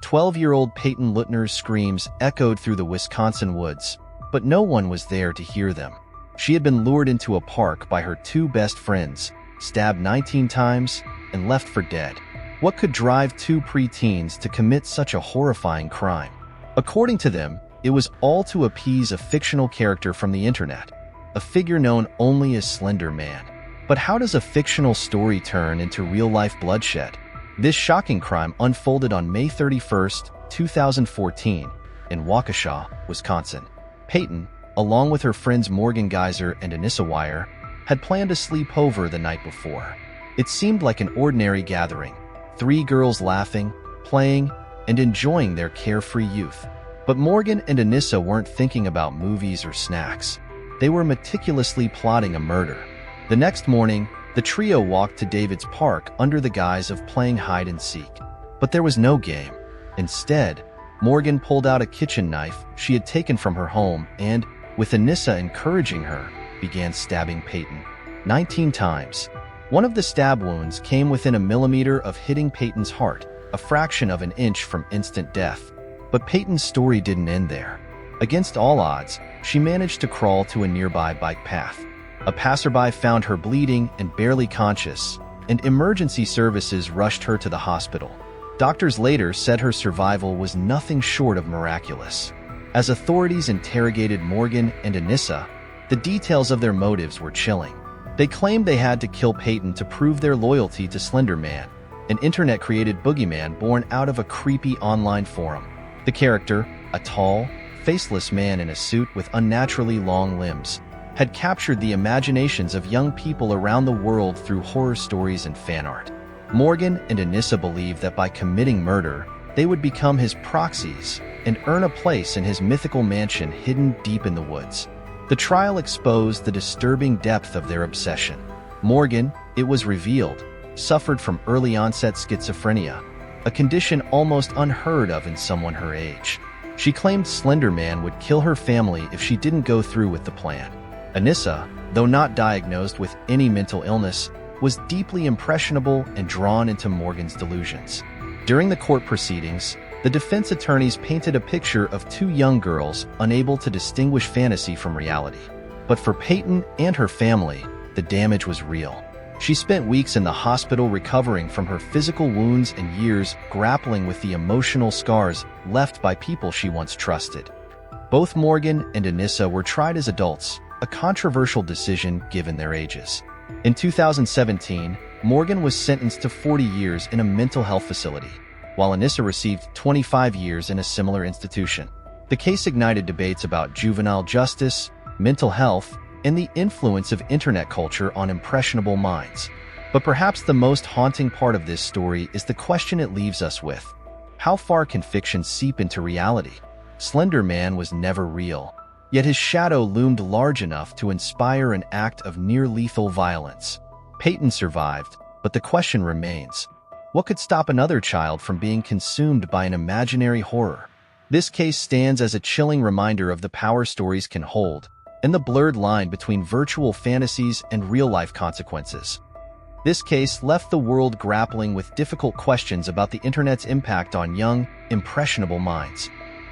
12-year-old Peyton Lutner's screams echoed through the Wisconsin woods, but no one was there to hear them. She had been lured into a park by her two best friends, stabbed 19 times, and left for dead. What could drive two preteens to commit such a horrifying crime? According to them, it was all to appease a fictional character from the internet, a figure known only as Slender Man. But how does a fictional story turn into real-life bloodshed? This shocking crime unfolded on May 31, 2014, in Waukesha, Wisconsin. Peyton, along with her friends Morgan Geyser and Anissa Wire, had planned a sleepover the night before. It seemed like an ordinary gathering, 3 girls laughing, playing, and enjoying their carefree youth. But Morgan and Anissa weren't thinking about movies or snacks. They were meticulously plotting a murder. The next morning, the trio walked to David's park under the guise of playing hide-and-seek. But there was no game. Instead, Morgan pulled out a kitchen knife she had taken from her home and, with Anissa encouraging her, began stabbing Peyton 19 times. One of the stab wounds came within a millimeter of hitting Peyton's heart, a fraction of an inch from instant death. But Peyton's story didn't end there. Against all odds, she managed to crawl to a nearby bike path. A passerby found her bleeding and barely conscious, and emergency services rushed her to the hospital. Doctors later said her survival was nothing short of miraculous. As authorities interrogated Morgan and Anissa, the details of their motives were chilling. They claimed they had to kill Peyton to prove their loyalty to Slender Man, an internet-created boogeyman born out of a creepy online forum. The character, a tall, faceless man in a suit with unnaturally long limbs, had captured the imaginations of young people around the world through horror stories and fan art. Morgan and Anissa believed that by committing murder, they would become his proxies and earn a place in his mythical mansion hidden deep in the woods. The trial exposed the disturbing depth of their obsession. Morgan, it was revealed, suffered from early-onset schizophrenia, a condition almost unheard of in someone her age. She claimed Slender Man would kill her family if she didn't go through with the plan. Anissa, though not diagnosed with any mental illness, was deeply impressionable and drawn into Morgan's delusions. During the court proceedings, the defense attorneys painted a picture of 2 young girls unable to distinguish fantasy from reality. But for Peyton and her family, the damage was real. She spent weeks in the hospital recovering from her physical wounds and years grappling with the emotional scars left by people she once trusted. Both Morgan and Anissa were tried as adults, a controversial decision given their ages. In 2017, Morgan was sentenced to 40 years in a mental health facility, while Anissa received 25 years in a similar institution. The case ignited debates about juvenile justice, mental health, and the influence of internet culture on impressionable minds. But perhaps the most haunting part of this story is the question it leaves us with. How far can fiction seep into reality? Slender Man was never real, yet his shadow loomed large enough to inspire an act of near-lethal violence. Peyton survived, but the question remains. What could stop another child from being consumed by an imaginary horror? This case stands as a chilling reminder of the power stories can hold, and the blurred line between virtual fantasies and real-life consequences. This case left the world grappling with difficult questions about the internet's impact on young, impressionable minds.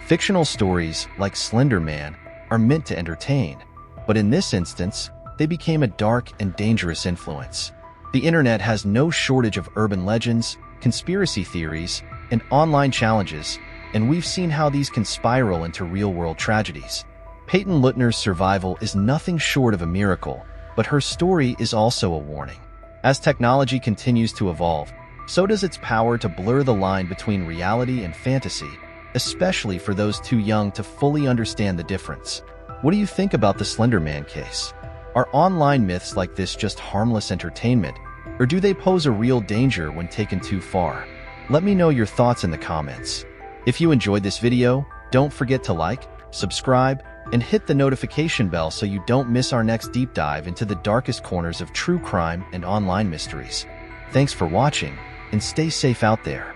Fictional stories, like Slender Man, are meant to entertain, but in this instance, they became a dark and dangerous influence. The internet has no shortage of urban legends, conspiracy theories, and online challenges, and we've seen how these can spiral into real-world tragedies. Peyton Lutner's survival is nothing short of a miracle, but her story is also a warning. As technology continues to evolve, so does its power to blur the line between reality and fantasy, especially for those too young to fully understand the difference. What do you think about the Slender Man case? Are online myths like this just harmless entertainment, or do they pose a real danger when taken too far? Let me know your thoughts in the comments. If you enjoyed this video, don't forget to like, subscribe, and hit the notification bell so you don't miss our next deep dive into the darkest corners of true crime and online mysteries. Thanks for watching, and stay safe out there.